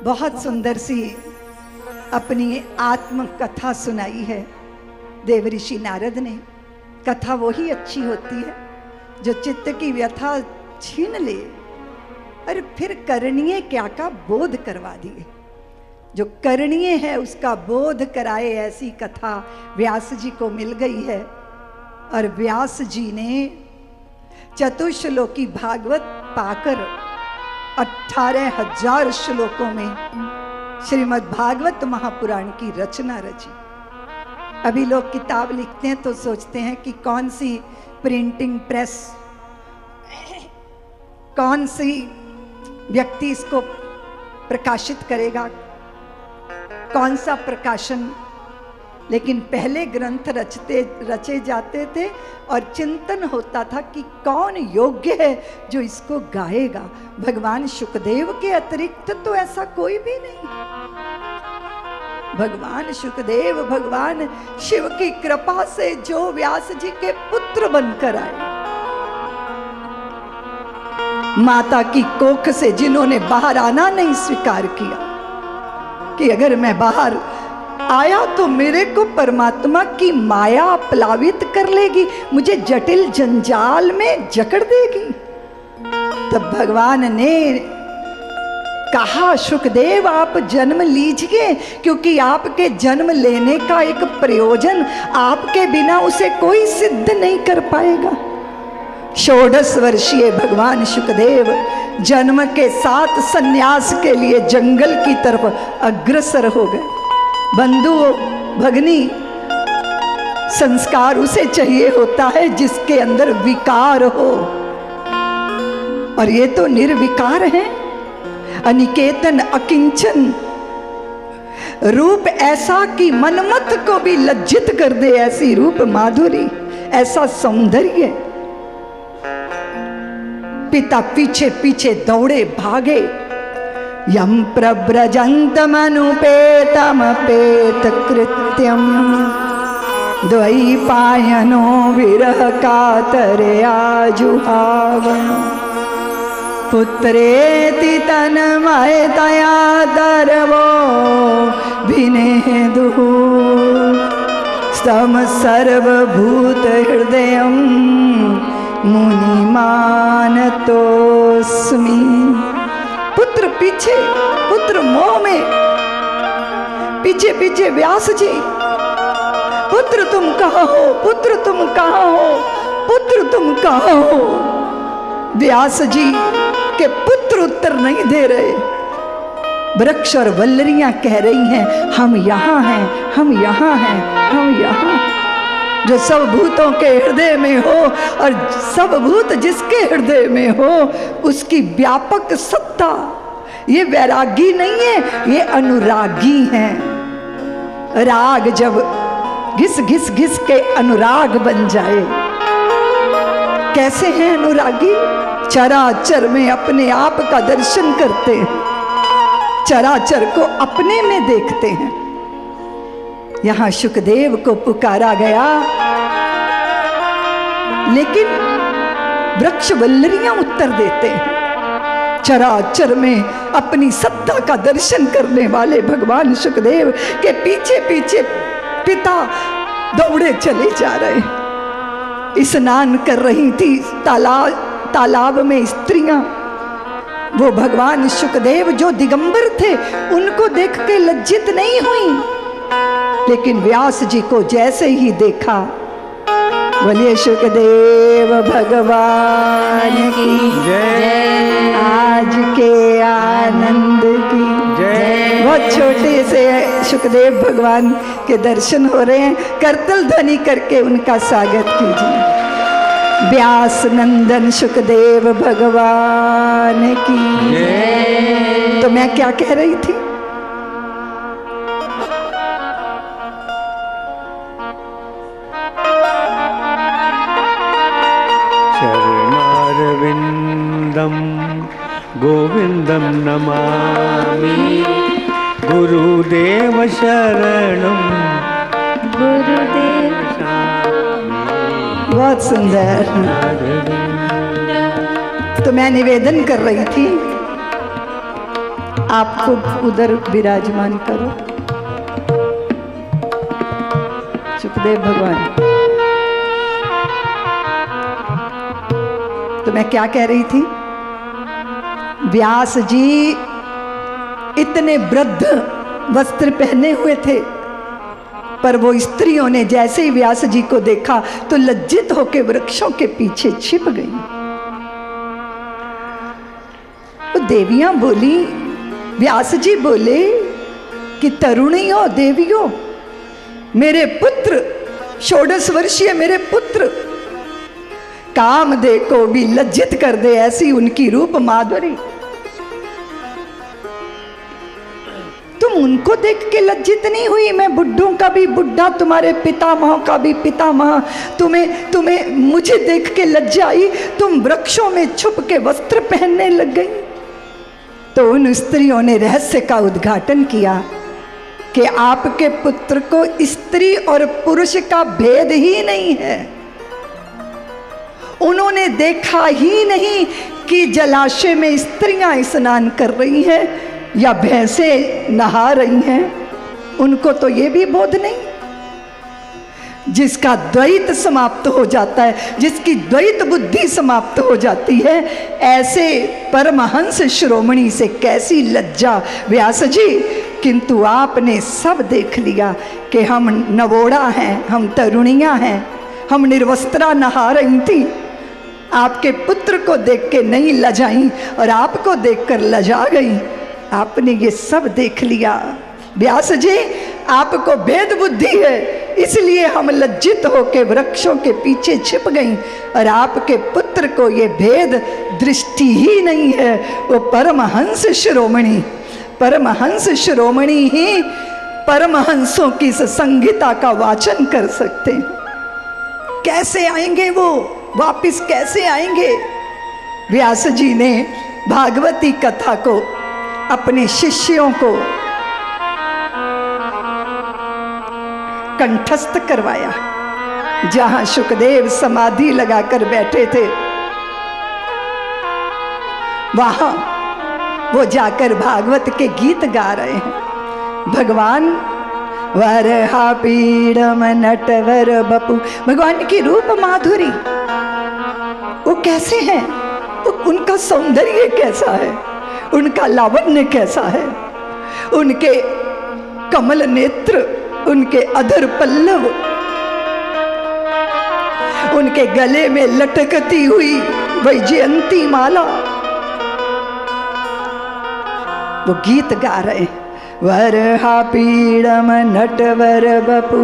बहुत सुंदर सी अपनी आत्म कथा सुनाई है देव ऋषि नारद ने। कथा वही अच्छी होती है जो चित्त की व्यथा छीन ले और फिर करणीय क्या का बोध करवा दिए। जो करणीय है उसका बोध कराए, ऐसी कथा व्यास जी को मिल गई है। और व्यास जी ने चतुश्लोकी भागवत पाकर 18,000 श्लोकों में श्रीमद् भागवत महापुराण की रचना रची। अभी लोग किताब लिखते हैं तो सोचते हैं कि कौन सी प्रिंटिंग प्रेस, कौन सी व्यक्ति इसको प्रकाशित करेगा, कौन सा प्रकाशन। लेकिन पहले ग्रंथ रचे जाते थे और चिंतन होता था कि कौन योग्य है जो इसको गाएगा। भगवान शुकदेव के अतिरिक्त तो ऐसा कोई भी नहीं। भगवान शुकदेव भगवान शिव की कृपा से जो व्यास जी के पुत्र बनकर आए, माता की कोख से जिन्होंने बाहर आना नहीं स्वीकार किया कि अगर मैं बाहर आया तो मेरे को परमात्मा की माया प्लावित कर लेगी, मुझे जटिल जंजाल में जकड़ देगी। तब भगवान ने कहा, शुकदेव आप जन्म लीजिए, क्योंकि आपके जन्म लेने का एक प्रयोजन आपके बिना उसे कोई सिद्ध नहीं कर पाएगा। 16 वर्षीय भगवान शुकदेव जन्म के साथ सन्यास के लिए जंगल की तरफ अग्रसर हो गए। बंधु भगनी, संस्कार उसे चाहिए होता है जिसके अंदर विकार हो, और ये तो निर्विकार है। अनिकेतन अकिंचन, रूप ऐसा कि मनमत को भी लज्जित कर दे, ऐसी रूप माधुरी, ऐसा सौंदर्य। पिता पीछे पीछे दौड़े भागे, यम प्रव्रजन्तमनुपेतमपेत कृत्यम द्वैपायनो विरह कातरया जुहावन पुत्रेति तन्मयतया दरवो विनेदुः स्तम सर्वभूत हृदयं मुनिमानतोस्मि। पुत्र पीछे, पुत्र मोह में, पीछे पीछे व्यास जी, पुत्र तुम कहाँ हो, पुत्र तुम कहाँ हो, पुत्र तुम कहाँ हो। व्यास जी के पुत्र उत्तर नहीं दे रहे। वृक्ष और वल्लरियां कह रही हैं, हम यहाँ हैं, हम यहाँ हैं, हम यहाँ हैं। जो सब भूतों के हृदय में हो और सब भूत जिसके हृदय में हो, उसकी व्यापक सत्ता। ये वैरागी नहीं है, ये अनुरागी हैं। राग जब घिस घिस घिस के अनुराग बन जाए, कैसे हैं अनुरागी? चराचर में अपने आप का दर्शन करते हैं, चराचर को अपने में देखते हैं। यहां शुकदेव को पुकारा गया, लेकिन वृक्ष वल्लरियां उत्तर देते हैं। चराचर में अपनी सत्ता का दर्शन करने वाले भगवान शुकदेव के पीछे पीछे पिता दौड़े चले जा रहे। स्नान कर रही थी तालाब में स्त्रियां। वो भगवान शुकदेव जो दिगंबर थे, उनको देख के लज्जित नहीं हुई, लेकिन व्यास जी को जैसे ही देखा, बोलिए शुकदेव भगवान की जय, आज के आनंद की जय। बहुत छोटे से शुकदेव भगवान के दर्शन हो रहे हैं, करतल ध्वनि करके उनका स्वागत कीजिए। व्यास नंदन शुकदेव भगवान की जय। तो मैं क्या कह रही थी? गोविंदम नमामि, गुरुदेव शरणम गुरुदेव। बहुत सुंदर। तो मैं निवेदन कर रही थी आपको उधर विराजमान करो। सुखदेव भगवान, तो मैं क्या कह रही थी, व्यास जी इतने वृद्ध वस्त्र पहने हुए थे, पर वो स्त्रियों ने जैसे ही व्यास जी को देखा तो लज्जित होकर वृक्षों के पीछे छिप गई। तो देवियां बोली, व्यास जी बोले कि तरुणियों, देवियों, मेरे पुत्र, 16 वर्षीय मेरे पुत्र कामदेव को भी लज्जित कर दे, ऐसी उनकी रूप माधुरी। तुम उनको देख के लज्जित नहीं हुई? मैं बुड्ढों का भी बुड्ढा, तुम्हारे पितामह का भी पितामह, तुम्हें मुझे देख के लज्जा आई, तुम वृक्षों में छुप के वस्त्र पहनने लग गई। तो उन स्त्रियों ने रहस्य का उद्घाटन किया कि आपके पुत्र को स्त्री और पुरुष का भेद ही नहीं है। उन्होंने देखा ही नहीं कि जलाशय में स्त्रियां स्नान कर रही हैं या भैंसें नहा रही हैं, उनको तो ये भी बोध नहीं। जिसका द्वैत समाप्त हो जाता है, जिसकी द्वैत बुद्धि समाप्त हो जाती है, ऐसे परमहंस शिरोमणि से कैसी लज्जा व्यास जी। किंतु आपने सब देख लिया कि हम नवोड़ा हैं, हम तरुणियां हैं, हम निर्वस्त्रा नहा रही थी। आपके पुत्र को देख के नहीं लजाई और आपको देखकर लजा गई। आपने ये सब देख लिया व्यास जी, आपको भेद बुद्धि है, इसलिए हम लज्जित होकर वृक्षों के पीछे छिप गई, और आपके पुत्र को ये भेद दृष्टि ही नहीं है। वो परमहंस शिरोमणि, परमहंस शिरोमणि ही परमहंसों की इस संहिता का वाचन कर सकते हैं। कैसे आएंगे वो वापिस, कैसे आएंगे? व्यास जी ने भागवती कथा को अपने शिष्यों को कंठस्थ करवाया। जहां सुखदेव समाधि लगाकर बैठे थे, वहां वो जाकर भागवत के गीत गा रहे हैं। भगवान वरहा पीड़म नटवर बपु, भगवान की रूप माधुरी वो कैसे हैं, उनका सौंदर्य कैसा है, उनका लावण्य कैसा है, उनके कमल नेत्र, उनके अधर पल्लव, उनके गले में लटकती हुई वैजयंती माला। वो गीत गा रहे, वरहा पीड़म नटवर बपु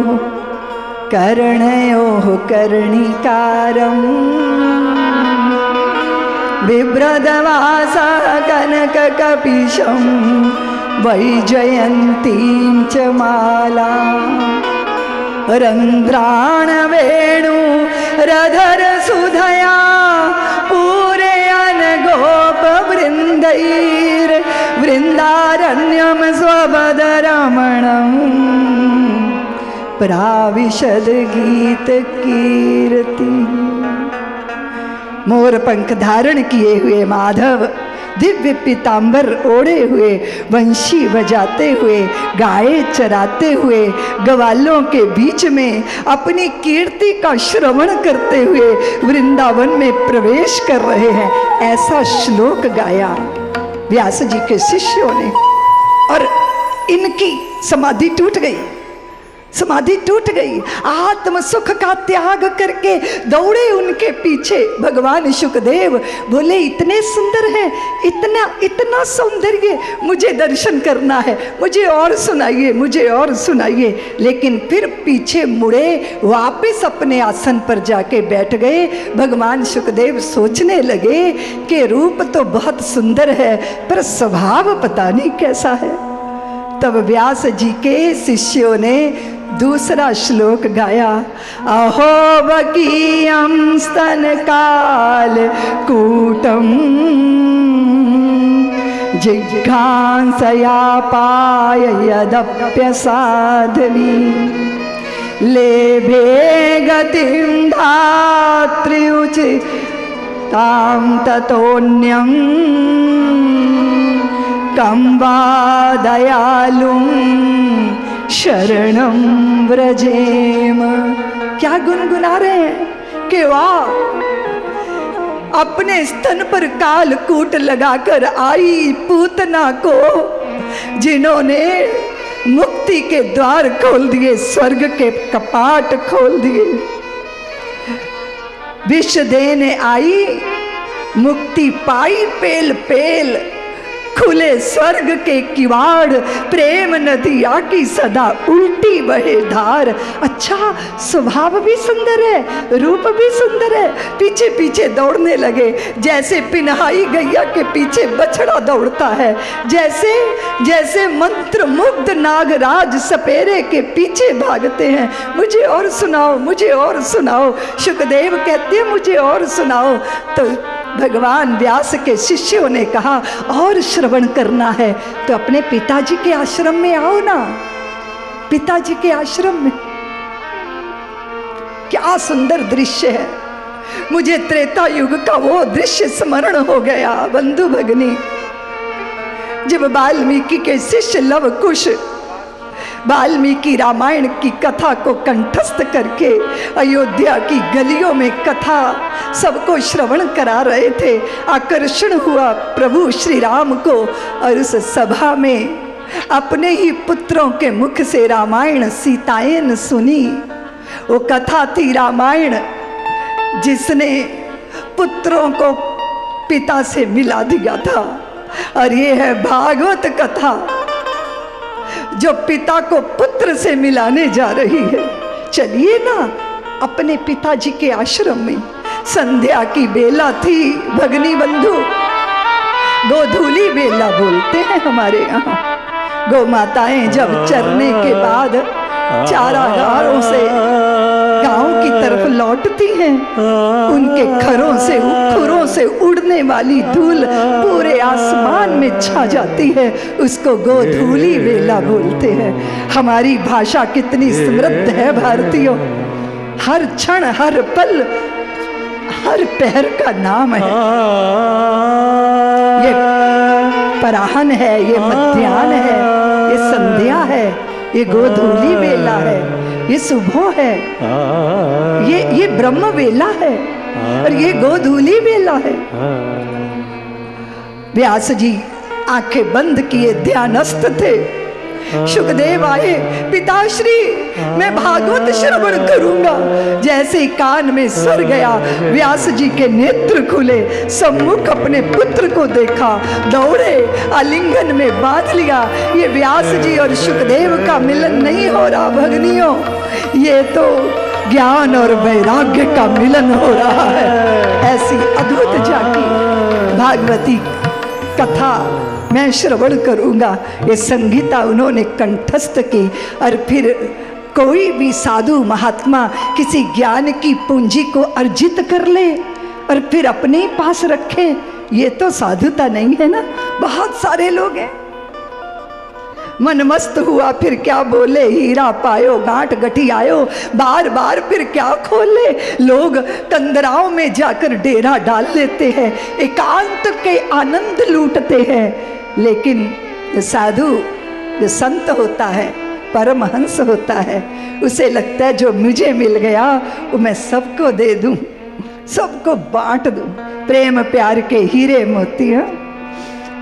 कर्णयोः कर्णिकारम् बिभ्रदवासा कनककपिशं वैजयन्तीं च माला रन्ध्राण वेणु रधर सुधया पूरयन् गोपवृन्दैर् वृन्दारण्यं स्वपदरमणम् प्राविशद गीत कीर्ति। मोर पंख धारण किए हुए माधव दिव्य पीतांबर ओढ़े हुए, वंशी बजाते हुए, गाय चराते हुए, ग्वालों के बीच में अपनी कीर्ति का श्रवण करते हुए वृंदावन में प्रवेश कर रहे हैं। ऐसा श्लोक गाया व्यास जी के शिष्यों ने, और इनकी समाधि टूट गई, समाधि टूट गई। आत्म सुख का त्याग करके दौड़े उनके पीछे भगवान सुखदेव। बोले इतने सुंदर है, इतना इतना सौंदर्य, मुझे दर्शन करना है, मुझे और सुनाइए, मुझे और सुनाइए। लेकिन फिर पीछे मुड़े, वापस अपने आसन पर जाके बैठ गए। भगवान सुखदेव सोचने लगे कि रूप तो बहुत सुंदर है, पर स्वभाव पता नहीं कैसा है। तब व्यास जी के शिष्यों ने दूसरा श्लोक गाया, अहो बकीयं स्तन काल कूटम जिघांसया पाय यदप्य साध्वी लेभे गतिं धात्र्युचितां ततोऽन्यं कम्बा दयालुं शरणं व्रजेम। क्या गुनगुना रहे हैं कि वाह, अपने स्तन पर कालकूट लगाकर आई पूतना को जिन्होंने मुक्ति के द्वार खोल दिए, स्वर्ग के कपाट खोल दिए, विष देने आई, मुक्ति पाई पेल पेल, खुले स्वर्ग के किवाड़, प्रेम नदिया की सदा उल्टी बहे धार। अच्छा, स्वभाव भी सुंदर है, रूप भी सुंदर है। पीछे पीछे दौड़ने लगे, जैसे पिन्हाई गैया के पीछे बछड़ा दौड़ता है, जैसे जैसे मंत्र मुग्ध नागराज सपेरे के पीछे भागते हैं। मुझे और सुनाओ, मुझे और सुनाओ। सुखदेव कहते हैं मुझे और सुनाओ। तो भगवान व्यास के शिष्यों ने कहा और श्रवण करना है तो अपने पिताजी के आश्रम में आओ ना। पिताजी के आश्रम में क्या सुंदर दृश्य है। मुझे त्रेता युग का वो दृश्य स्मरण हो गया बंधु भगनी, जब वाल्मीकि के शिष्य लव कुश वाल्मीकि रामायण की कथा को कंठस्थ करके अयोध्या की गलियों में कथा सबको श्रवण करा रहे थे। आकर्षण हुआ प्रभु श्री राम को, और उस सभा में अपने ही पुत्रों के मुख से रामायण सीतायन सुनी। वो कथा थी रामायण जिसने पुत्रों को पिता से मिला दिया था, और ये है भागवत कथा जो पिता को पुत्र से मिलाने जा रही है। चलिए ना अपने पिताजी के आश्रम में। संध्या की बेला थी भगनी बंधु, गोधूली बेला बोलते हैं हमारे यहाँ। गौ माताएं जब चरने के बाद चारागारों से गांव की तरफ लौटती हैं, उनके खुरों से उड़ने वाली धूल पूरे आसमान में छा जाती है, उसको गोधूली बेला बोलते हैं। हमारी भाषा कितनी समृद्ध है भारतीयों, हर क्षण हर पल हर पहर का नाम है। ये पराहन है, ये मध्याह्न है, ये संध्या है, ये गोधूली बेला है, ये सुबह है, ये ब्रह्म बेला है, और ये गोधूली बेला है। व्यास जी आंखें बंद किए ध्यानस्थ थे। सुखदेव आए, पिताश्री मैं भागवत श्रवण करूंगा। जैसे ही कान में स्वर गया, व्यास जी के नेत्र खुले, सम्मुख अपने पुत्र को देखा, दौड़े, आलिंगन में बांध लिया। ये व्यास जी और सुखदेव का मिलन नहीं हो रहा भगनियों, ये तो ज्ञान और वैराग्य का मिलन हो रहा है। ऐसी अद्भुत जाकी भागवती कथा मैं श्रवण करूंगा। ये संगीता उन्होंने कंठस्थ की। और फिर कोई भी साधु महात्मा किसी ज्ञान की पूंजी को अर्जित कर ले और फिर अपने ही पास रखे, ये तो साधुता नहीं है ना। बहुत सारे लोग हैं, मन मस्त हुआ फिर क्या बोले, हीरा पायो गांठ गठी आयो, बार बार फिर क्या खोले। लोग कंदराओं में जाकर डेरा डाल लेते हैं, एकांत के आनंद लूटते हैं। लेकिन साधु जो संत होता है, परमहंस होता है, उसे लगता है जो मुझे मिल गया वो मैं सबको दे दूं, सबको बांट दूं। प्रेम प्यार के हीरे मोती,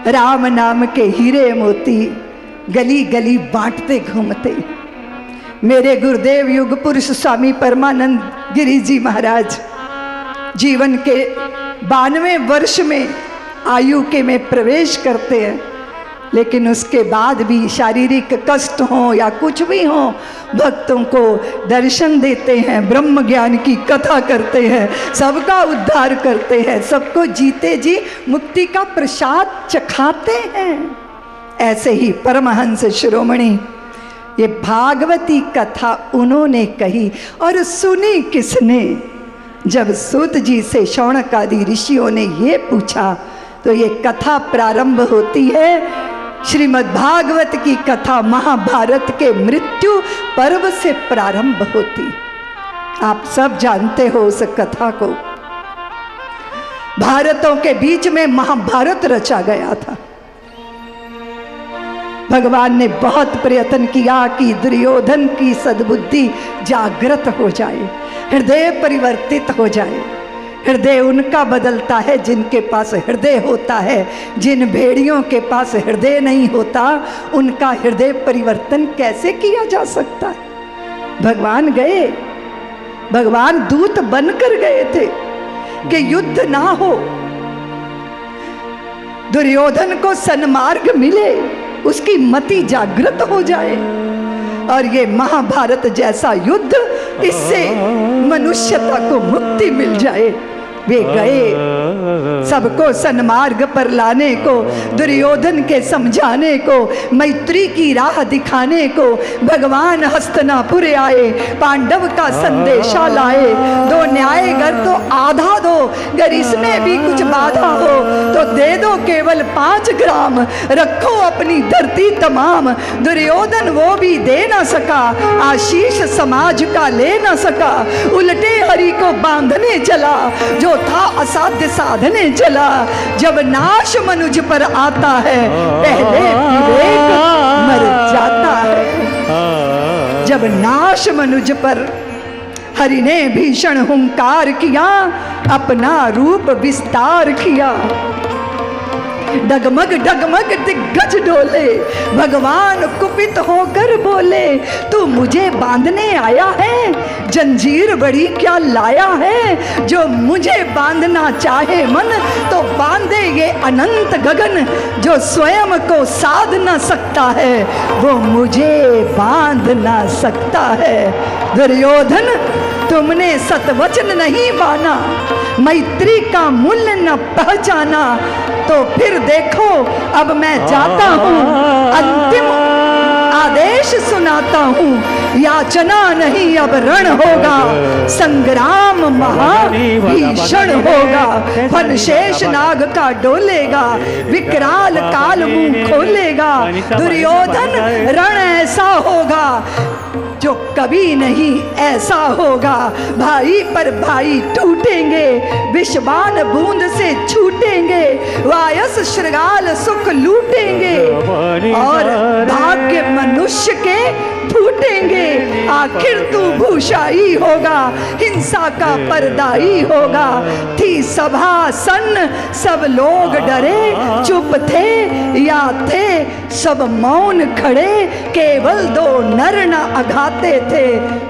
राम नाम के हीरे मोती गली गली बांटते घूमते। मेरे गुरुदेव युग पुरुष स्वामी परमानंद गिरी जी महाराज जीवन के 92वें वर्ष में आयु के में प्रवेश करते हैं, लेकिन उसके बाद भी शारीरिक कष्ट हो या कुछ भी हो, भक्तों को दर्शन देते हैं, ब्रह्म ज्ञान की कथा करते हैं, सबका उद्धार करते हैं, सबको जीते जी मुक्ति का प्रसाद चखाते हैं। ऐसे ही परमहंस शिरोमणि ये भागवती कथा उन्होंने कही, और सुनी किसने? जब सूत जी से शौनक आदि ऋषियों ने ये पूछा तो ये कथा प्रारंभ होती है। श्रीमद् भागवत की कथा महाभारत के मृत्यु पर्व से प्रारंभ होती। आप सब जानते हो उस कथा को। भारतों के बीच में महाभारत रचा गया था। भगवान ने बहुत प्रयत्न किया कि दुर्योधन की सद्बुद्धि जागृत हो जाए, हृदय परिवर्तित हो जाए। हृदय उनका बदलता है जिनके पास हृदय होता है। जिन भेड़ियों के पास हृदय नहीं होता उनका हृदय परिवर्तन कैसे किया जा सकता है? भगवान गए, भगवान दूत बनकर गए थे कि युद्ध ना हो, दुर्योधन को सन्मार्ग मिले, उसकी मति जागृत हो जाए और ये महाभारत जैसा युद्ध, इससे मनुष्यता को मुक्ति मिल जाए। वे गए सबको सन्मार्ग पर लाने को, दुर्योधन के समझाने को, मैत्री की राह दिखाने को भगवान हस्तिनापुर आए, पांडव का संदेशा लाए। दो न्याय गर तो आधा दो, अगर इसमें भी कुछ बाधा हो तो दे दो केवल 5 ग्राम, रखो अपनी धरती तमाम। दुर्योधन वो भी दे ना सका, आशीष समाज का ले ना सका, उल्टे हरि को बांधने चला, जो था असाध्य साधने चला। जब नाश मनुज पर आता है पहले विवेक मर जाता है। जब नाश मनुज पर हरि ने भीषण हुंकार किया, अपना रूप विस्तार किया। डगमग डगमग दिग्गज डोले, भगवान कुपित होकर बोले, तू मुझे बांधने आया है, जंजीर बड़ी क्या लाया है? जो मुझे बांधना चाहे मन तो बांधे ये अनंत गगन, जो स्वयं को साध न सकता है वो मुझे बांध न सकता है। दुर्योधन तुमने सतवचन नहीं माना, मैत्री का मूल्य न पहचाना, तो फिर देखो अब मैं जाता हूँ, अंतिम आदेश सुनाता हूँ। याचना नहीं अब रण होगा, संग्राम महाभीषण होगा। फन शेष नाग का डोलेगा, विकराल काल मुंह खोलेगा। दुर्योधन रण ऐसा होगा जो कभी नहीं ऐसा होगा। भाई पर भाई टूटेंगे, विषबान बूंद से छूटेंगे, वायस श्रृगाल सुख लूटेंगे और भाग्य मनुष्य के फूटेंगे। आखिर तू भूषाई होगा, हिंसा का परदाई होगा। थी सभा सन्न, सब लोग डरे, चुप थे या थे सब मौन खड़े। केवल 2 नर न अघाते थे,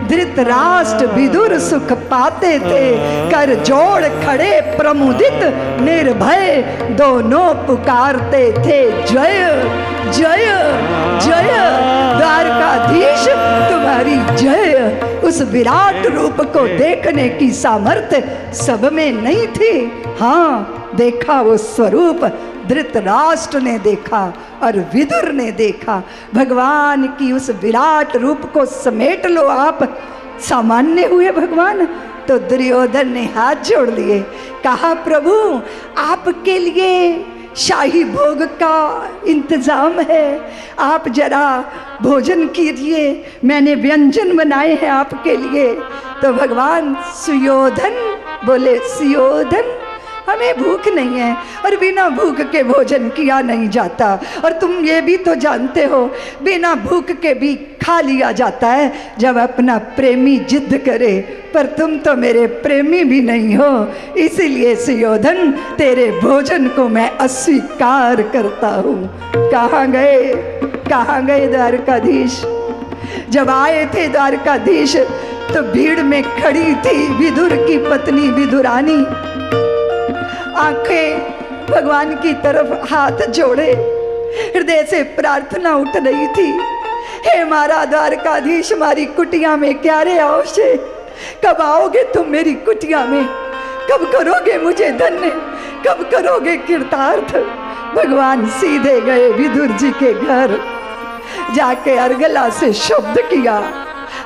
धृतराष्ट्र विदुर सुख पाते थे। कर जोड़ खड़े प्रमुदित निर्भय, दोनों पुकारते थे जय जय जय। द्वारकाधीश तुम्हारी जय। उस विराट रूप को देखने की सामर्थ्य सब में नहीं थी। हाँ, देखा वो स्वरूप धृतराष्ट्र ने देखा और विदुर ने देखा। भगवान की उस विराट रूप को समेट लो आप। सामान्य हुए भगवान तो दुर्योधन ने हाथ जोड़ लिए, कहा प्रभु आपके लिए शाही भोग का इंतजाम है, आप जरा भोजन कीजिए, मैंने व्यंजन बनाए हैं आपके लिए। तो भगवान सुयोधन बोले, सुयोधन हमें भूख नहीं है और बिना भूख के भोजन किया नहीं जाता। और तुम ये भी तो जानते हो बिना भूख के भी खा लिया जाता है जब अपना प्रेमी जिद करे। पर तुम तो मेरे प्रेमी भी नहीं हो, इसीलिए सुयोधन तेरे भोजन को मैं अस्वीकार करता हूँ। कहाँ गए द्वारकाधीश? जब आए थे द्वारकाधीश तो भीड़ में खड़ी थी विदुर की पत्नी विदुरानी। आंखें भगवान की तरफ हाथ जोड़े, हृदय से प्रार्थना उठ रही थी, हे मारा द्वारकाधीश हमारी कुटिया में क्यारे आओ से। कब आओगे तुम मेरी कुटिया में? कब करोगे मुझे धन्य? कब करोगे कृतार्थ? भगवान सीधे गए विदुर जी के घर, जाके अर्गला से शब्द किया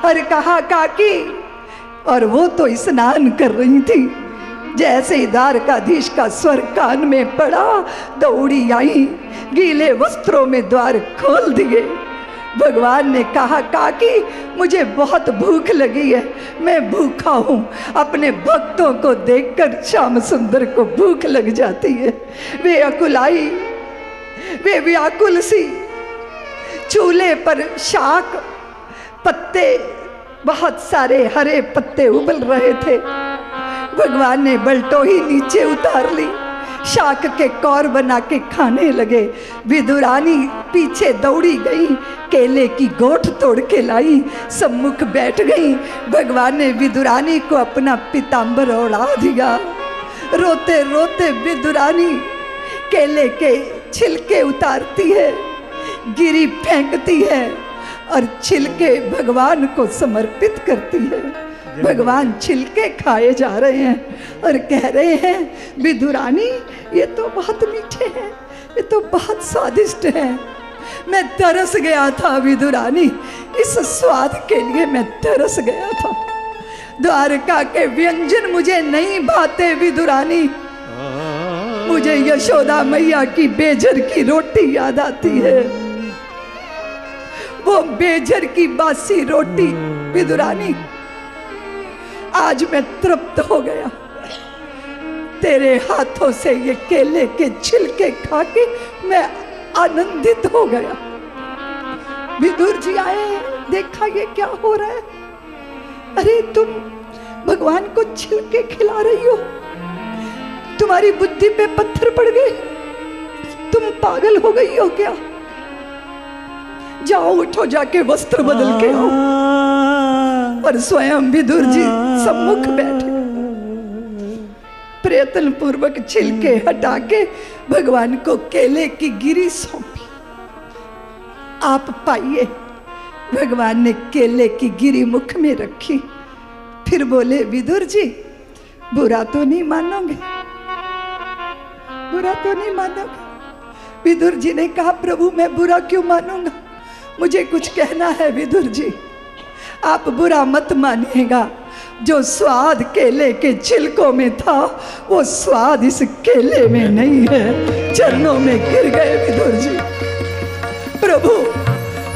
और कहा काकी। और वो तो स्नान कर रही थी। जैसे ही द्वारकाधीश का स्वर कान में पड़ा दौड़ी आई, गीले वस्त्रों में द्वार खोल दिए। भगवान ने कहा काकी मुझे बहुत भूख लगी है, मैं भूखा हूँ। अपने भक्तों को देखकर श्याम सुंदर को भूख लग जाती है। वे अकुलाई, वे व्याकुल सी चूल्हे पर शाक पत्ते, बहुत सारे हरे पत्ते उबल रहे थे। भगवान ने बलटोही नीचे उतार ली, शाक के कौर बना के खाने लगे। विदुरानी पीछे दौड़ी गई, केले की गोठ तोड़ के लाई, सम्मुख बैठ गई। भगवान ने विदुरानी को अपना पीताम्बर ओढ़ा दिया। रोते रोते विदुरानी केले के छिलके उतारती है, गिरी फेंकती है और छिलके भगवान को समर्पित करती है। भगवान छिलके खाए जा रहे हैं और कह रहे हैं, विदुरानी ये तो बहुत मीठे हैं, ये तो बहुत स्वादिष्ट हैं। मैं तरस गया था विदुरानी, इस स्वाद के लिए मैं तरस गया था। द्वारका के व्यंजन मुझे नहीं भाते विदुरानी, मुझे यशोदा मैया की बेजर की रोटी याद आती है। वो बेजर की बासी रोटी विदुरानी, आज मैं तृप्त हो गया। तेरे हाथों से ये केले के छिलके खा के मैं आनंदित हो गया। विदुर जी आए, देखा ये क्या हो रहा है। अरे तुम भगवान को छिलके खिला रही हो, तुम्हारी बुद्धि पे पत्थर पड़ गए, तुम पागल हो गई हो क्या? जाओ उठो, जाके वस्त्र बदल के आओ। और स्वयं विदुर जी सम्मुख बैठे, प्रयत्न पूर्वक छिलके हटा के भगवान को केले की गिरी सौंपी। आप पाइए। भगवान ने केले की गिरी मुख में रखी, फिर बोले, विदुर जी बुरा तो नहीं मानोगे, बुरा तो नहीं मानोगे। विदुर जी ने कहा, प्रभु मैं बुरा क्यों मानूंगा, मुझे कुछ कहना है। विदुर जी आप बुरा मत मानिएगा, जो स्वाद केले के छिलकों में था वो स्वाद इस केले में नहीं है। चरणों में गिर गए विदुर जी। प्रभु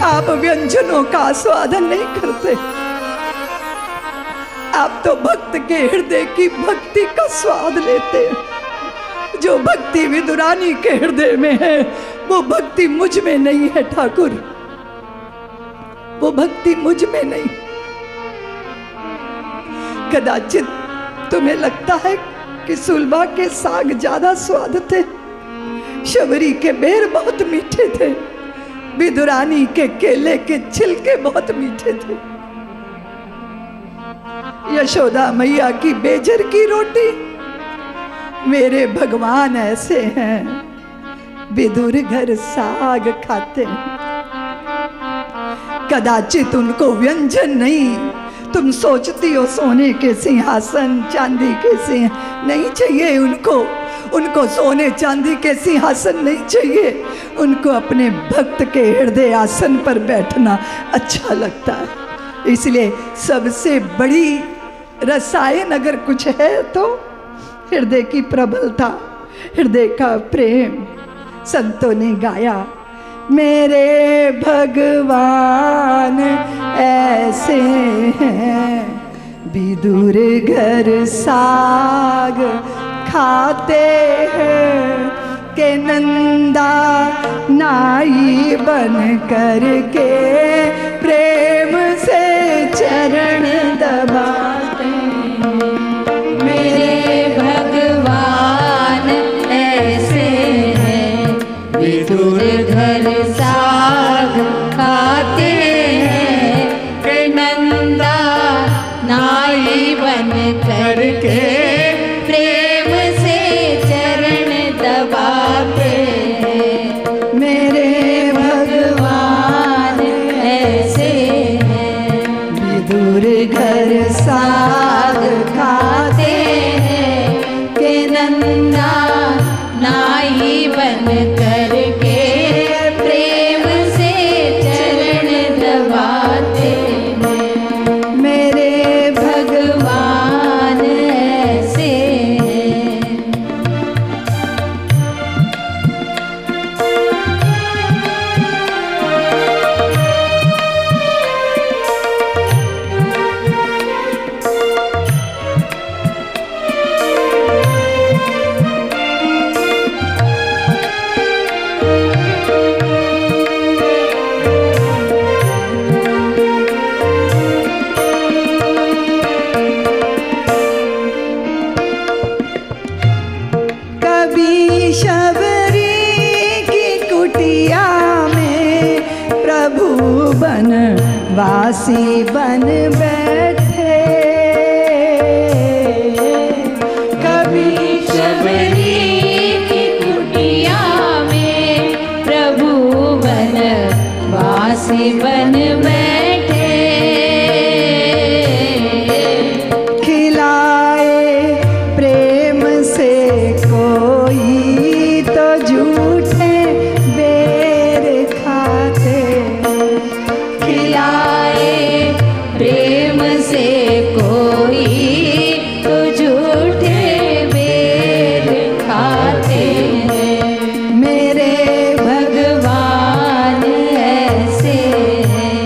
आप व्यंजनों का आस्वादन नहीं करते, आप तो भक्त के हृदय की भक्ति का स्वाद लेते हैं। जो भक्ति विदुरानी के हृदय में है वो भक्ति मुझ में नहीं है ठाकुर, वो भक्ति मुझ में नहीं। कदाचित तुम्हें लगता है कि सुलभा के साग ज्यादा स्वाद थे, शबरी के बेर बहुत मीठे थे, विदुरानी के केले के छिलके बहुत मीठे थे, यशोदा मैया की बेजर की रोटी। मेरे भगवान ऐसे हैं, विदुर घर साग खाते हैं। कदाचित उनको व्यंजन नहीं, तुम सोचती हो सोने के सिंहासन चांदी के सिंह नहीं चाहिए उनको, उनको सोने चांदी के सिंहासन नहीं चाहिए, उनको अपने भक्त के हृदय आसन पर बैठना अच्छा लगता है। इसलिए सबसे बड़ी रसायन अगर कुछ है तो हृदय की प्रबलता, हृदय का प्रेम। संतों ने गाया, मेरे भगवान ऐसे हैं, विदुर घर साग खाते हैं, के नंदा नाई बन कर के प्रेम से चरण दबाते हैं। मेरे भगवान ऐसे हैं, विदुर घर साग खाते हैं, नंदा नाई बन करके प्रेम से चरण दबाते हैं। मेरे भगवान ऐसे हैं, विदुर घर सा बन वासी बन बैठे। कभी शबरी की कुटिया में प्रभु बन वासी बन बैठे। खिलाए प्रेम से कोई तो झूठे बेर खाते। खिलाए प्रेम से कोई तो झूठे बेर खाते हैं। मेरे भगवान ऐसे हैं,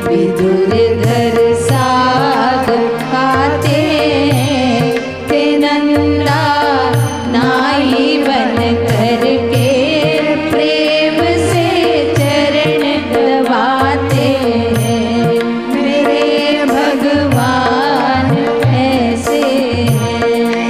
विदुर घर साग खाते हैं। ते नंदा नाई बन करके प्रेम से चरण दबाते हैं। मेरे भगवान ऐसे हैं।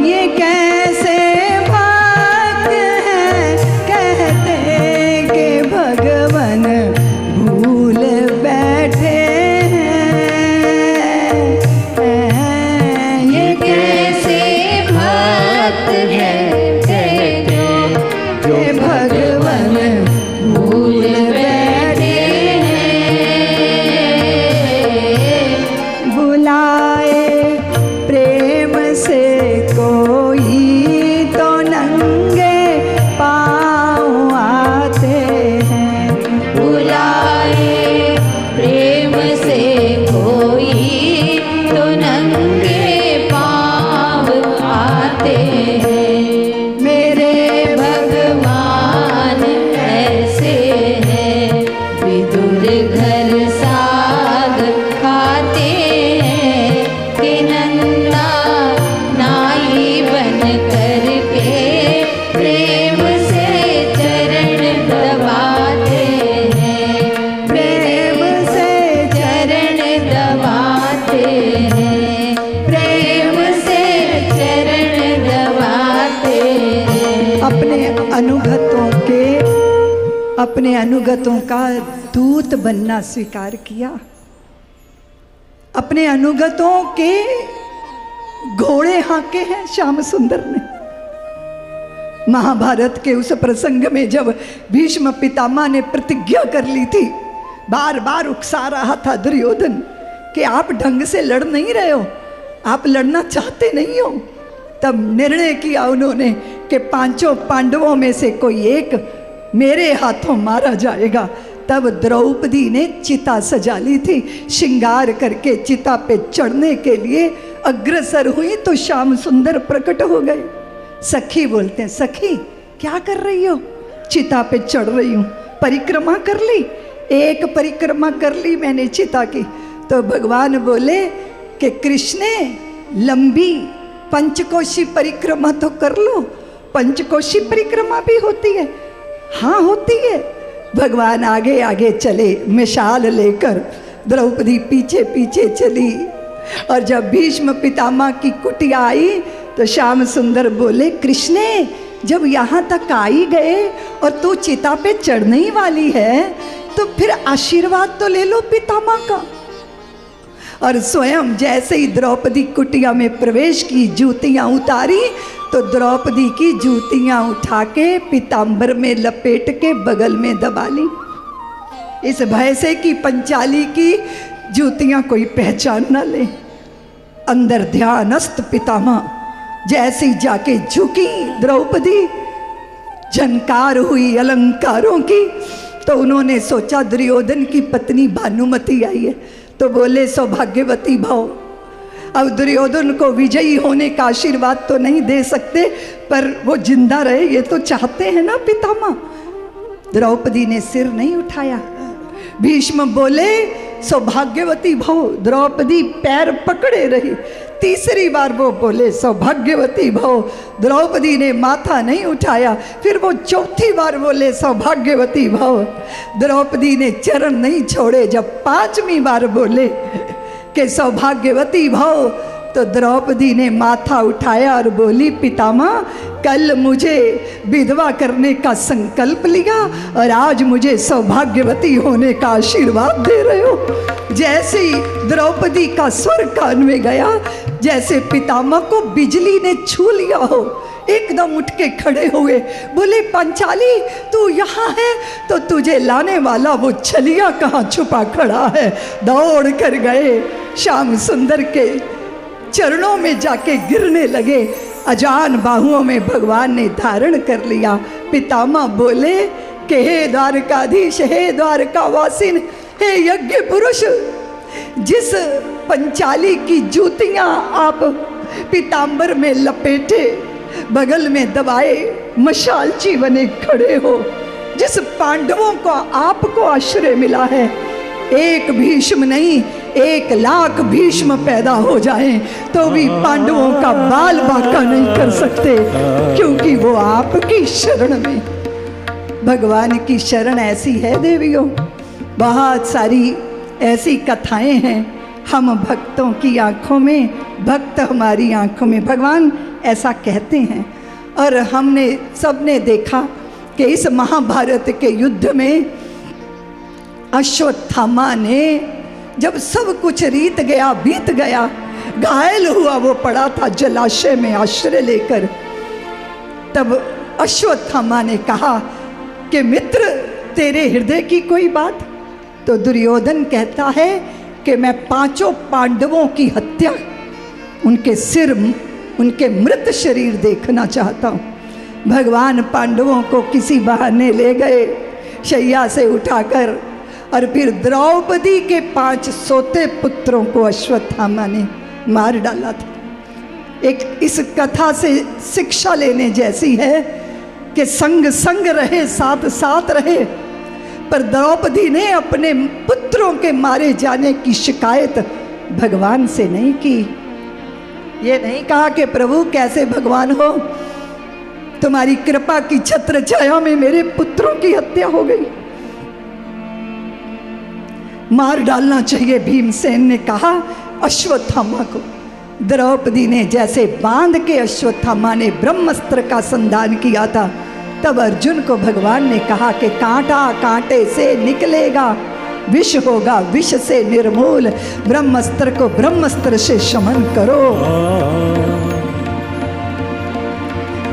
ये कैसे भक्त हैं, कहते कि भगवान भूल बैठे हैं। ये कैसे भक्त हैं, कहते कि भगवान भूल बैठे हैं। बुलाए प्रेम से कोई तो नंगे पाँव आते हैं। बुलाए प्रेम से कोई तो नंगे पाँव आते हैं। मेरे भगवान ऐसे हैं, विदुर घर साग खाते हैं। कि नंदा नाई बन करके प्रेम से चरण दबाते हैं। प्रेम से चरण दबाते हैं। प्रेम से चरण दबाते हैं। अपने अनुगतों का दूत बनना स्वीकार किया। अपने अनुगतों के घोड़े हाँके हैं श्याम सुंदर ने। महाभारत के उस प्रसंग में जब भीष्म पितामह ने प्रतिज्ञा कर ली थी, बार बार उकसा रहा था दुर्योधन कि आप ढंग से लड़ नहीं रहे हो, आप लड़ना चाहते नहीं हो। तब निर्णय किया उन्होंने कि पांचों पांडवों में से कोई एक मेरे हाथों मारा जाएगा। तब द्रौपदी ने चिता सजा ली थी, श्रृंगार करके चिता पे चढ़ने के लिए अग्रसर हुई तो श्याम सुंदर प्रकट हो गए। सखी बोलते हैं, सखी क्या कर रही हो? चिता पे चढ़ रही हूँ, परिक्रमा कर ली। एक परिक्रमा कर ली मैंने चिता की। तो भगवान बोले कि कृष्णे लंबी पंचकोशी परिक्रमा तो कर लो। पंचकोशी परिक्रमा भी होती है? हाँ होती है। भगवान आगे आगे चले मिसाल लेकर, द्रौपदी पीछे पीछे चली। और जब भीष्म पितामह की कुटिया आई तो श्याम सुंदर बोले, कृष्णे जब यहाँ तक आई गए और तू चिता पे चढ़ने ही वाली है तो फिर आशीर्वाद तो ले लो पितामह का। और स्वयं जैसे ही द्रौपदी कुटिया में प्रवेश की, जूतियाँ उतारी तो द्रौपदी की जूतियाँ उठा के पीताम्बर में लपेट के बगल में दबा ली, इस भय से कि पंचाली की जूतियाँ कोई पहचान न ले। अंदर ध्यानस्थ पितामह जैसी जाके झुकी द्रौपदी, झनकार हुई अलंकारों की। तो उन्होंने सोचा दुर्योधन की पत्नी भानुमति आई है, तो बोले सौभाग्यवती भाव। अब दुर्योधन को विजयी होने का आशीर्वाद तो नहीं दे सकते, पर वो जिंदा रहे ये तो चाहते हैं ना पितामह। द्रौपदी ने सिर नहीं उठाया। भीष्म बोले सौभाग्यवती भव, द्रौपदी पैर पकड़े रही। तीसरी बार वो बोले सौभाग्यवती भव, द्रौपदी ने माथा नहीं उठाया। फिर वो चौथी बार बोले सौभाग्यवती भव, द्रौपदी ने चरण नहीं छोड़े। जब पांचवी बार बोले कि सौभाग्यवती भव, तो द्रौपदी ने माथा उठाया और बोली पितामह, कल मुझे विधवा करने का संकल्प लिया और आज मुझे सौभाग्यवती होने का आशीर्वाद दे रहे हो। जैसे ही द्रौपदी का स्वर कान में गया, जैसे पितामह को बिजली ने छू लिया हो, एकदम उठ के खड़े हुए, बोले पांचाली तू यहाँ है तो तुझे लाने वाला वो छलिया कहाँ छुपा खड़ा है। दौड़ कर गए, श्याम सुंदर के चरणों में जाके गिरने लगे। अजान बाहुओं में भगवान ने धारण कर लिया। पितामह बोले कि हे द्वारकाधीश, हे द्वारकावासिन, हे यज्ञ पुरुष, जिस पंचाली की जूतियां आप पीताम्बर में लपेटे बगल में दबाए मशालची बने खड़े हो, जिस पांडवों को आपको आश्रय मिला है, एक भीष्म नहीं 1,00,000 भीष्म पैदा हो जाएं तो भी पांडवों का बाल बांका नहीं कर सकते, क्योंकि वो आपकी शरण में। भगवान की शरण ऐसी है देवियों, बहुत सारी ऐसी कथाएं हैं। हम भक्तों की आंखों में, भक्त हमारी आंखों में, भगवान ऐसा कहते हैं। और हमने सबने देखा कि इस महाभारत के युद्ध में अश्वत्थामा ने जब सब कुछ रीत गया, बीत गया, घायल हुआ, वो पड़ा था जलाशय में आश्रय लेकर, तब अश्वत्थामा ने कहा कि मित्र तेरे हृदय की कोई बात? तो दुर्योधन कहता है कि मैं 5 पांडवों की हत्या, उनके सिर, उनके मृत शरीर देखना चाहता हूँ। भगवान पांडवों को किसी बहाने ले गए शैया से उठाकर, और फिर द्रौपदी के 5 सोते पुत्रों को अश्वत्थामा ने मार डाला था। एक इस कथा से शिक्षा लेने जैसी है कि संग संग रहे, साथ साथ रहे, पर द्रौपदी ने अपने पुत्रों के मारे जाने की शिकायत भगवान से नहीं की। ये नहीं कहा कि प्रभु कैसे भगवान हो, तुम्हारी कृपा की छत्र छाया में मेरे पुत्रों की हत्या हो गई, मार डालना चाहिए। भीमसेन ने कहा अश्वत्थामा को। द्रौपदी ने जैसे बांध के अश्वत्थामा ने ब्रह्मास्त्र का संधान किया था, तब अर्जुन को भगवान ने कहा कि कांटा कांटे से निकलेगा, विष होगा विष से निर्मूल, ब्रह्मास्त्र को ब्रह्मास्त्र से शमन करो।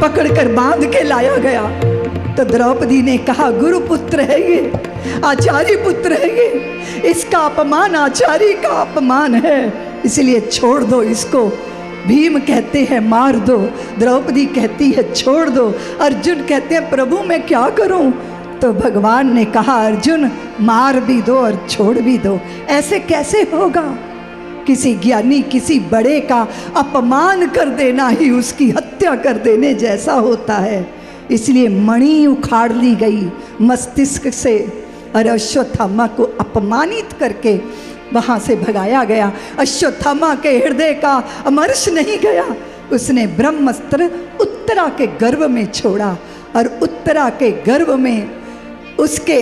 पकड़कर बांध के लाया गया तो द्रौपदी ने कहा गुरुपुत्र है ये, आचार्य पुत्र है ये, इसका अपमान आचार्य का अपमान है, इसलिए छोड़ दो इसको। भीम कहते हैं मार दो, द्रौपदी कहती है छोड़ दो, अर्जुन कहते हैं प्रभु मैं क्या करूं? तो भगवान ने कहा अर्जुन मार भी दो और छोड़ भी दो। ऐसे कैसे होगा? किसी ज्ञानी, किसी बड़े का अपमान कर देना ही उसकी हत्या कर देने जैसा होता है। इसलिए मणि उखाड़ ली गई मस्तिष्क से और अश्वत्थामा को अपमानित करके वहाँ से भगाया गया। अश्वत्थामा के हृदय का अमर्ष नहीं गया, उसने ब्रह्मास्त्र उत्तरा के गर्भ में छोड़ा और उत्तरा के गर्भ में उसके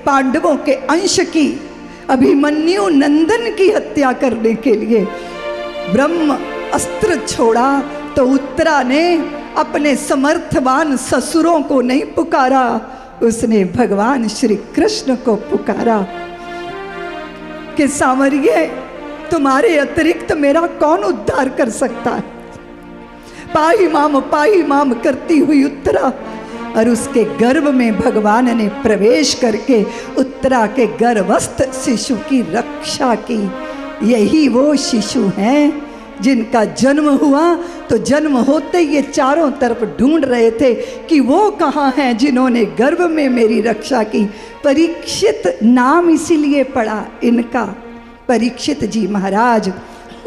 पांडवों के अंश की, अभिमन्यु नंदन की हत्या करने के लिए ब्रह्म अस्त्र छोड़ा। तो उत्तरा ने अपने समर्थवान ससुरों को नहीं पुकारा, उसने भगवान श्री कृष्ण को पुकारा कि सांवरिये तुम्हारे अतिरिक्त मेरा कौन उद्धार कर सकता है? पाही माम करती हुई उत्तरा, और उसके गर्भ में भगवान ने प्रवेश करके उत्तरा के गर्भस्थ शिशु की रक्षा की। यही वो शिशु हैं जिनका जन्म हुआ तो जन्म होते ये चारों तरफ ढूंढ रहे थे कि वो कहाँ हैं जिन्होंने गर्भ में मेरी रक्षा की। परीक्षित नाम इसीलिए पड़ा इनका, परीक्षित जी महाराज।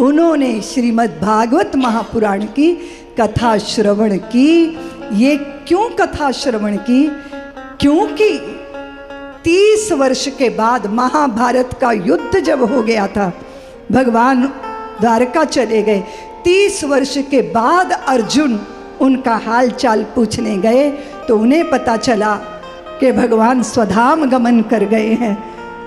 उन्होंने श्रीमद् भागवत महापुराण की कथा श्रवण की। ये क्यों कथा श्रवण की? क्योंकि 30 वर्ष के बाद महाभारत का युद्ध जब हो गया था, भगवान द्वारका चले गए। 30 वर्ष के बाद अर्जुन उनका हाल चाल पूछने गए तो उन्हें पता चला कि भगवान स्वधाम गमन कर गए हैं।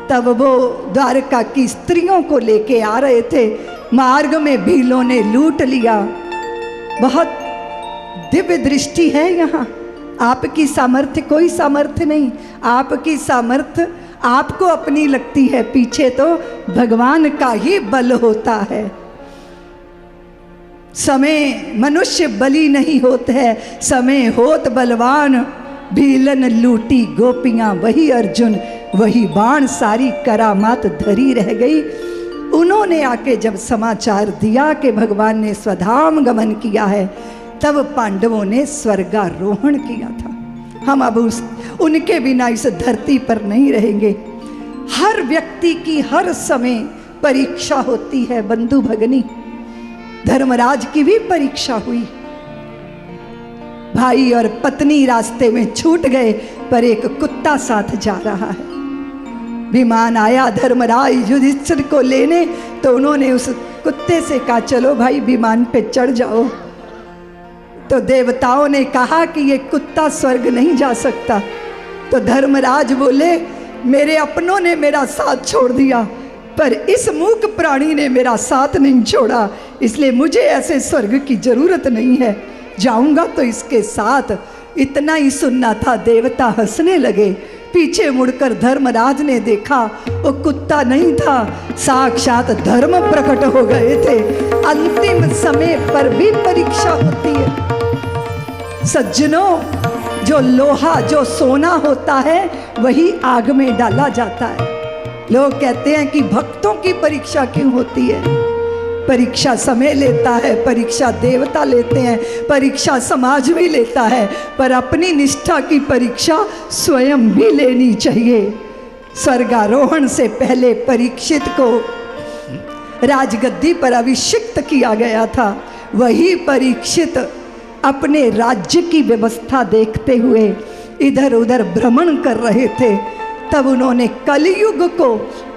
तब वो द्वारका की स्त्रियों को लेके आ रहे थे, मार्ग में भीलों ने लूट लिया। बहुत दिव्य दृष्टि है यहाँ। आपकी सामर्थ्य कोई सामर्थ्य नहीं, आपकी सामर्थ्य आपको अपनी लगती है, पीछे तो भगवान का ही बल होता है। समय मनुष्य बली नहीं होते है, समय होत बलवान। भीलन लूटी गोपियां वही अर्जुन, वही बाण सारी करामात धरी रह गई। उन्होंने आके जब समाचार दिया कि भगवान ने स्वधाम गमन किया है, तब पांडवों ने स्वर्गारोहण किया था। हम अब उनके बिना इस धरती पर नहीं रहेंगे। हर व्यक्ति की हर समय परीक्षा होती है बंधु भगनी। धर्मराज की भी परीक्षा हुई। भाई और पत्नी रास्ते में छूट गए, पर एक कुत्ता साथ जा रहा है। विमान आया धर्मराज युधिष्ठिर को लेने, तो उन्होंने उस कुत्ते से कहा चलो भाई विमान पे चढ़ जाओ। तो देवताओं ने कहा कि ये कुत्ता स्वर्ग नहीं जा सकता। तो धर्मराज बोले मेरे अपनों ने मेरा साथ छोड़ दिया, पर इस मूक प्राणी ने मेरा साथ नहीं छोड़ा, इसलिए मुझे ऐसे स्वर्ग की जरूरत नहीं है, जाऊंगा तो इसके साथ। इतना ही सुनना था, देवता हंसने लगे। पीछे मुड़कर धर्मराज ने देखा वो कुत्ता नहीं था, साक्षात धर्म प्रकट हो गए थे। अंतिम समय पर भी परीक्षा होती है सज्जनों। जो लोहा जो सोना होता है वही आग में डाला जाता है। लोग कहते हैं कि भक्तों की परीक्षा क्यों होती है? परीक्षा समय लेता है, परीक्षा देवता लेते हैं, परीक्षा समाज भी लेता है, पर अपनी निष्ठा की परीक्षा स्वयं भी लेनी चाहिए। स्वर्गारोहण से पहले परीक्षित को राजगद्दी पर अभिषिक्त किया गया था। वही परीक्षित अपने राज्य की व्यवस्था देखते हुए इधर उधर भ्रमण कर रहे थे। तब उन्होंने कलयुग को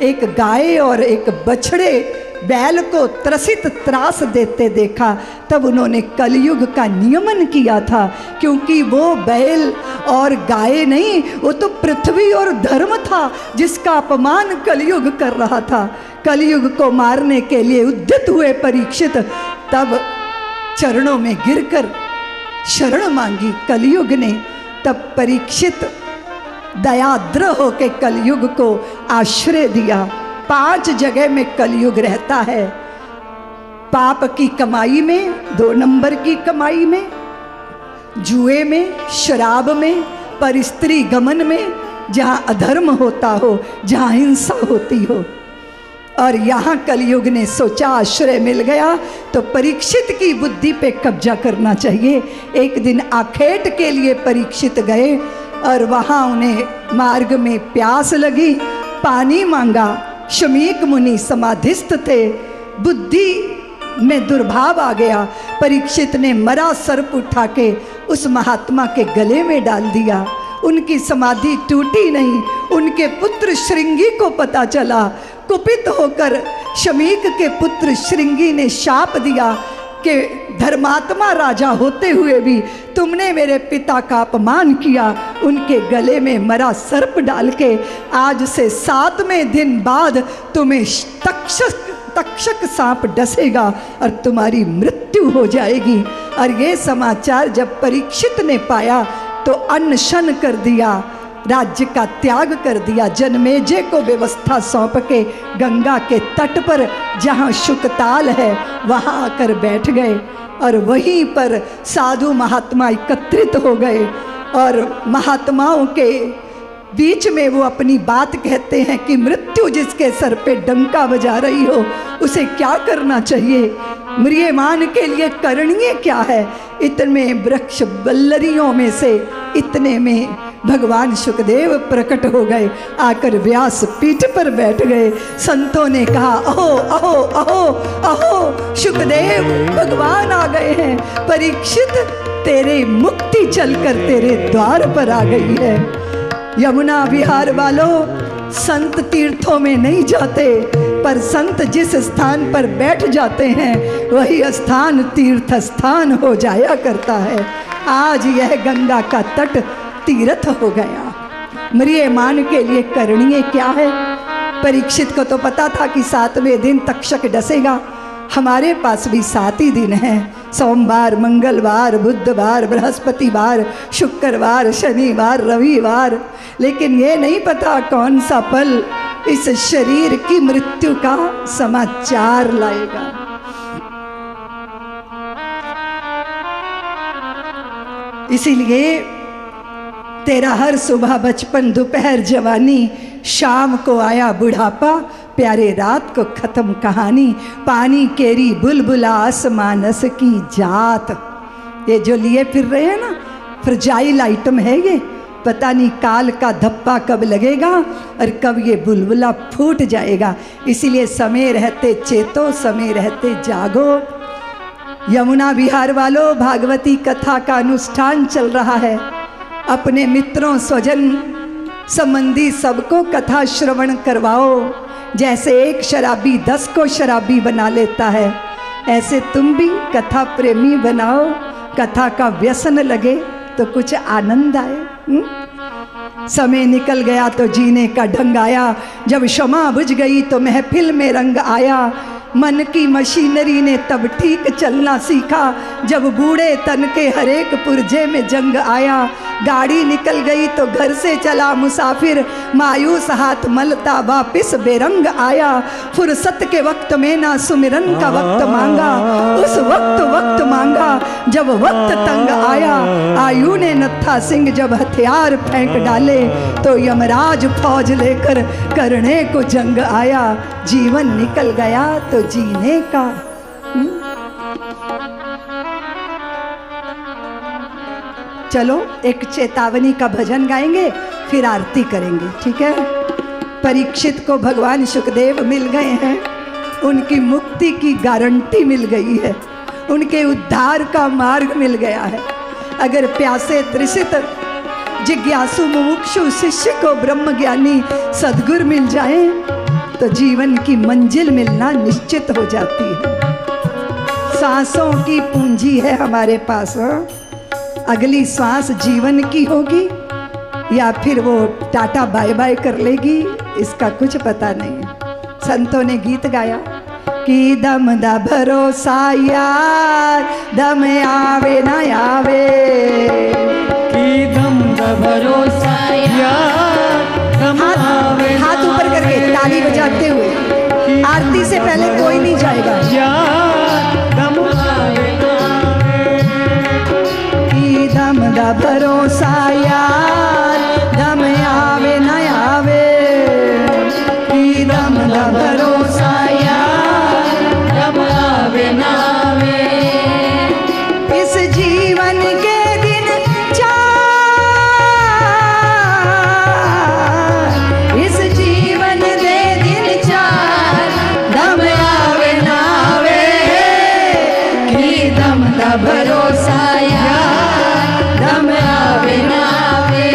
एक गाय और एक बछड़े बैल को त्रसित त्रास देते देखा। तब उन्होंने कलयुग का नियमन किया था, क्योंकि वो बैल और गाय नहीं, वो तो पृथ्वी और धर्म था जिसका अपमान कलयुग कर रहा था। कलयुग को मारने के लिए उद्यत हुए परीक्षित तब चरणों में गिरकर शरण मांगी कलयुग ने। तब परीक्षित दयाद्र होके कलयुग को आश्रय दिया। 5 जगह में कलयुग रहता है, पाप की कमाई में, 2 नंबर की कमाई में, जुए में, शराब में, परस्त्री गमन में, जहाँ अधर्म होता हो, जहाँ हिंसा होती हो। और यहाँ कलयुग ने सोचा आश्रय मिल गया तो परीक्षित की बुद्धि पे कब्जा करना चाहिए। एक दिन आखेट के लिए परीक्षित गए और वहाँ उन्हें मार्ग में प्यास लगी, पानी मांगा। शमीक मुनि समाधिस्थ थे, बुद्धि में दुर्भाव आ गया। परीक्षित ने मरा सर्प उठा के उस महात्मा के गले में डाल दिया। उनकी समाधि टूटी नहीं। उनके पुत्र श्रृंगी को पता चला। कुपित होकर शमीक के पुत्र श्रृंगी ने शाप दिया कि धर्मात्मा राजा होते हुए भी तुमने मेरे पिता का अपमान किया। उनके गले में मरा सर्प डाल के आज से 7वें दिन बाद तुम्हें तक्षक सांप डसेगा और तुम्हारी मृत्यु हो जाएगी। और ये समाचार जब परीक्षित ने पाया तो अनशन कर दिया, राज्य का त्याग कर दिया। जनमेजय को व्यवस्था सौंप के गंगा के तट पर जहाँ शुकताल है वहाँ आकर बैठ गए। और वहीं पर साधु महात्मा एकत्रित हो गए और महात्माओं के बीच में वो अपनी बात कहते हैं कि मृत्यु जिसके सर पे डंका बजा रही हो उसे क्या करना चाहिए, म्रियमान के लिए करणीय क्या है। इतने वृक्ष बल्लरियों में से इतने में भगवान सुखदेव प्रकट हो गए। आकर व्यास पीठ पर बैठ गए। संतों ने कहा अहो अहो अहो अहो सुखदेव भगवान आ गए हैं। परीक्षित तेरे मुक्ति चलकर तेरे द्वार पर आ गई है। यमुना विहार वालों, संत तीर्थों में नहीं जाते, पर संत जिस स्थान पर बैठ जाते हैं वही स्थान तीर्थ स्थान हो जाया करता है। आज यह गंगा का तट तीर्थ हो गया। म्रियमान के लिए करणीय क्या है? परीक्षित को तो पता था कि 7वें दिन तक्षक डसेगा। हमारे पास भी 7 ही दिन हैं, सोमवार, मंगलवार, बुधवार, बृहस्पतिवार, शुक्रवार, शनिवार, रविवार। लेकिन ये नहीं पता कौन सा पल इस शरीर की मृत्यु का समाचार लाएगा। इसीलिए तेरा हर सुबह बचपन, दोपहर जवानी, शाम को आया बुढ़ापा, प्यारे रात को खत्म कहानी। पानी केरी बुलबुला आसमानस की जात। ये जो लिए फिर रहे हैं ना, फ्रजाइल आइटम है ये। पता नहीं काल का धप्पा कब लगेगा और कब ये बुलबुला फूट जाएगा। इसीलिए समय रहते चेतो, समय रहते जागो। यमुना विहार वालों, भागवती कथा का अनुष्ठान चल रहा है। अपने मित्रों, स्वजन, संबंधी सबको कथा श्रवण करवाओ। जैसे एक शराबी 10 को शराबी बना लेता है, ऐसे तुम भी कथा प्रेमी बनाओ। कथा का व्यसन लगे तो कुछ आनंद आए। समय निकल गया तो जीने का ढंग आया। जब क्षमा बुझ गई तो महफिल में रंग आया। मन की मशीनरी ने तब ठीक चलना सीखा, जब बूढ़े तन के हरेक पुर्जे में जंग आया। गाड़ी निकल गई तो घर से चला मुसाफिर, मायूस हाथ मलता वापिस बेरंग आया। फुर्सत के वक्त में ना सुमिरन का वक्त मांगा, उस वक्त मांगा जब वक्त तंग आया। आयु ने नत्था सिंह जब हथियार फेंक डाले, तो यमराज फौज लेकर करने को जंग आया। जीवन निकल गया तो जीने का। चलो एक चेतावनी का भजन गाएंगे, फिर आरती करेंगे, ठीक है? परीक्षित को भगवान सुखदेव मिल गए हैं, उनकी मुक्ति की गारंटी मिल गई है, उनके उद्धार का मार्ग मिल गया है। अगर प्यासे तृषित जिज्ञासु मुमुक्षु शिष्य को ब्रह्म ज्ञानी सद्गुरु मिल जाए तो जीवन की मंजिल मिलना निश्चित हो जाती है। सांसों की पूंजी है हमारे पास। अगली सांस जीवन की होगी या फिर वो टाटा बाय बाय कर लेगी, इसका कुछ पता नहीं है। संतों ने गीत गाया कि दम दा भरोसा यार, दम आवे ना आवे, कि दम दा भरोसा यार, दम आवे ना हाथ ऊपर करके ताली बजाते हुए। आरती से पहले कोई नहीं जाएगा। दम आवे ना आवे, कि दम दा भरोसा यार, दम आवे ना आवे, कि दम दा भरोसा यार, दम आवे ना आवे। इस जीवन के दिन चार, इस जीवन के दिन चार, दम आवे ना आवे, कि दम दा भरोसा यार, दम आवे ना आवे,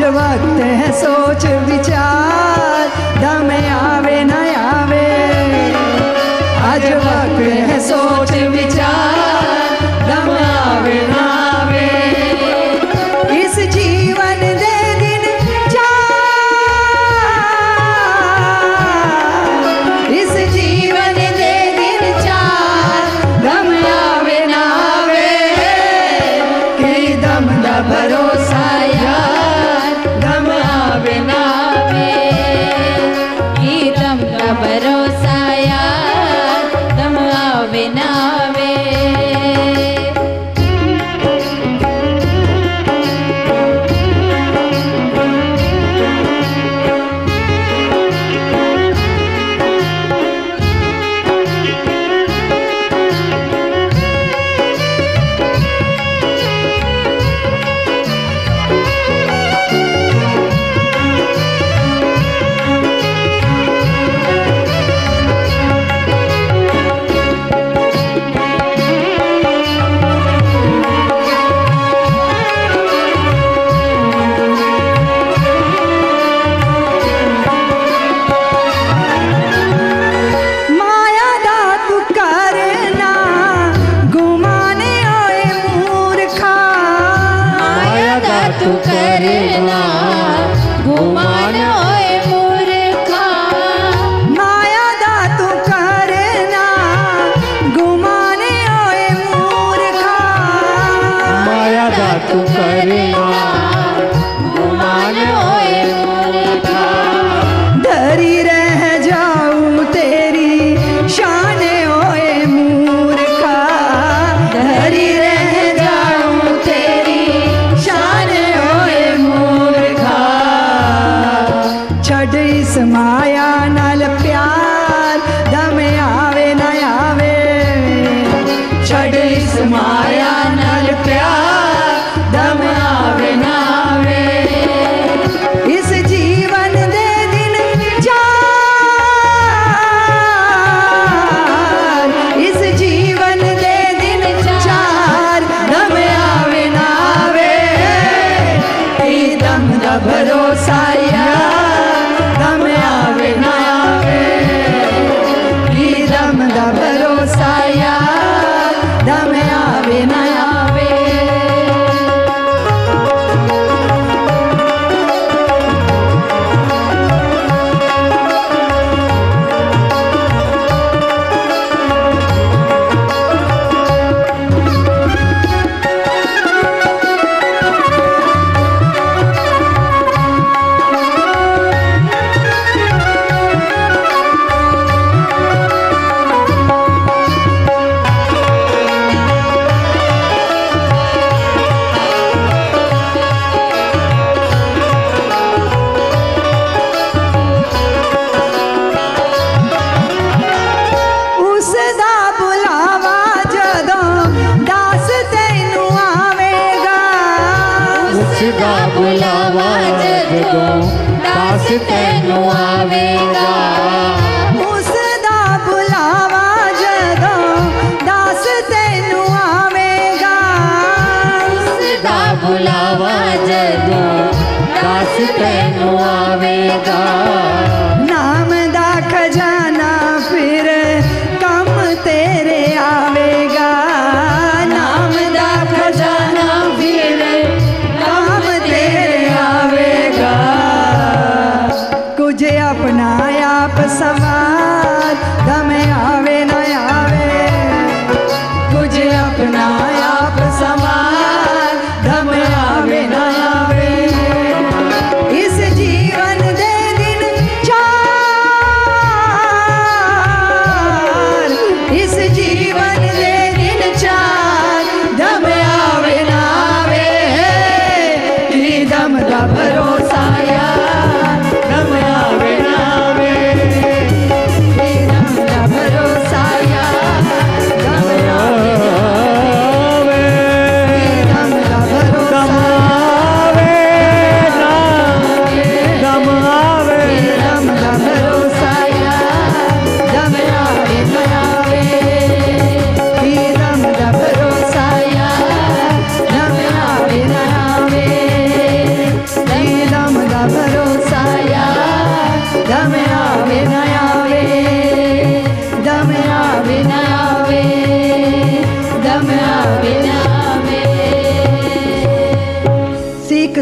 वक्त है सोच विचार, दम आवे न आवे। आज वक्त है सोच विचार, दम आवे न आवे। इस जीवन दे दिन चार, इस जीवन दे दिन चार, दम आवे न आवे। कि दम दा भरोसा यार, दम आवे न आवे। कि दम का भरोसा यार, दम आवे न आवे। माया दा तू करना गुमाने ओए मूर्खा। माया दा तू करना गुमान ओए मूर्खा। माया दा तू करना गुमाने ओए मूर्खा। माया दा तू करना गुमान ओए मूर्खा। डरी रह जाऊं तेरी शान ओए मूर्खा। डरी रह जाऊं तेरी शान ओए मूर्खा। छड़ इस माया नाल प्यार, दम आवे न आवे। छड़ इस माया नाल प्यार, दम आवे न आवे। इस जीवन दे दिन चार, इस जीवन दे दिन चार, दम आवे न आवे। कि दम दा भरोसा यार, दम आवे न आवे। कि दम दा भरोसा यार, दम आवे न आवे। उसदा बुलावा जदों दास तैनू आवेगा। उसदा बुलावा जदों दास तैनू आवेगा। उसदा बुलावा जदों दास तैनू आवेगा। उसदा बुलावा जदों दास तैनू आवेगा। नाम दा खजाना फिर कम तेरे आवेगा। नाम दा खजाना फिर कम तेरे आवेगा। कुछ अपना आप सवार, दम आवे न आवे। कुछ अपना आप सवार, दम आवे न आवे। इस जीवन दे दिन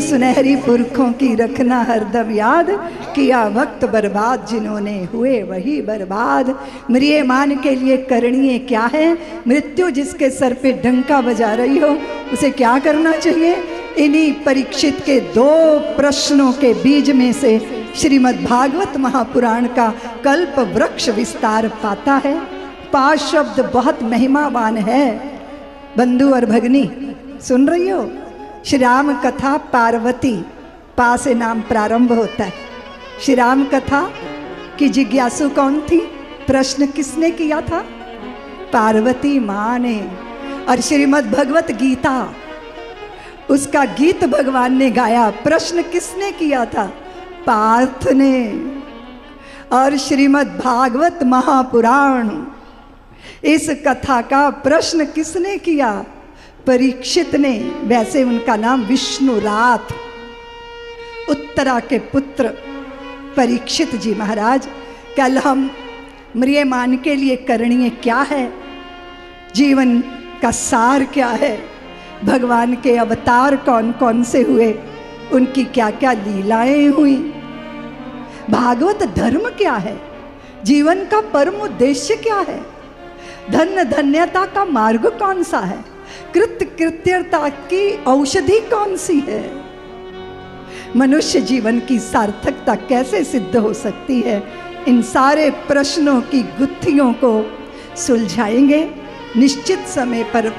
सुनहरी पुरखों की रखना हरदम याद, किया वक्त बर्बाद जिन्होंने हुए वही बर्बाद। म्रियमान के लिए करणीय क्या है? मृत्यु जिसके सर पे डंका बजा रही हो उसे क्या करना चाहिए? इन्हीं परीक्षित के 2 प्रश्नों के बीज में से श्रीमद् भागवत महापुराण का कल्प वृक्ष विस्तार पाता है। 5 शब्द बहुत महिमावान है। बंधु और भगनी सुन रही हो? श्री राम कथा पार्वती, पा से नाम प्रारंभ होता है। श्री राम कथा की जिज्ञासु कौन थी? प्रश्न किसने किया था? पार्वती माँ ने। और श्रीमद् भगवत गीता, उसका गीत भगवान ने गाया, प्रश्न किसने किया था? पार्थ ने। और श्रीमद् भागवत महापुराण, इस कथा का प्रश्न किसने किया? परीक्षित ने। वैसे उनका नाम विष्णुरात, उत्तरा के पुत्र परीक्षित जी महाराज। कल हम म्रियमान के लिए करणीय क्या है, जीवन का सार क्या है, भगवान के अवतार कौन कौन से हुए, उनकी क्या क्या लीलाएं हुई, भागवत धर्म क्या है, जीवन का परम उद्देश्य क्या है, धन्य धन्यता का मार्ग कौन सा है, कृत्य कृत्यता की औषधि कौन सी है, मनुष्य जीवन की सार्थकता कैसे सिद्ध हो सकती है, इन सारे प्रश्नों की गुत्थियों को सुलझाएंगे। निश्चित समय पर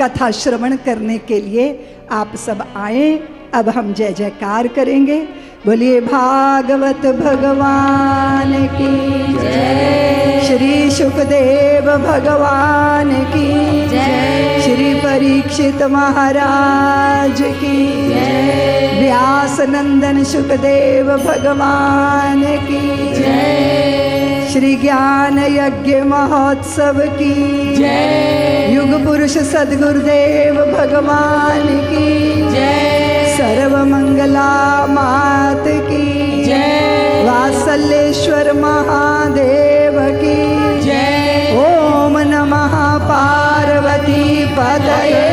कथा श्रवण करने के लिए आप सब आए। अब हम जय जयकार करेंगे। बोलिए भागवत भगवान की जय, श्री सुखदेव भगवान की जय, श्री परीक्षित महाराज की जय, व्यास नंदन सुखदेव भगवान की जय, श्री ज्ञान यज्ञ महोत्सव की जय, युग पुरुष सद्गुरुदेव भगवान की जय, सर्व मंगला मात की जय, वात्सल्येश्वर महादेव की जय। ओम नमः पार्वती पतये।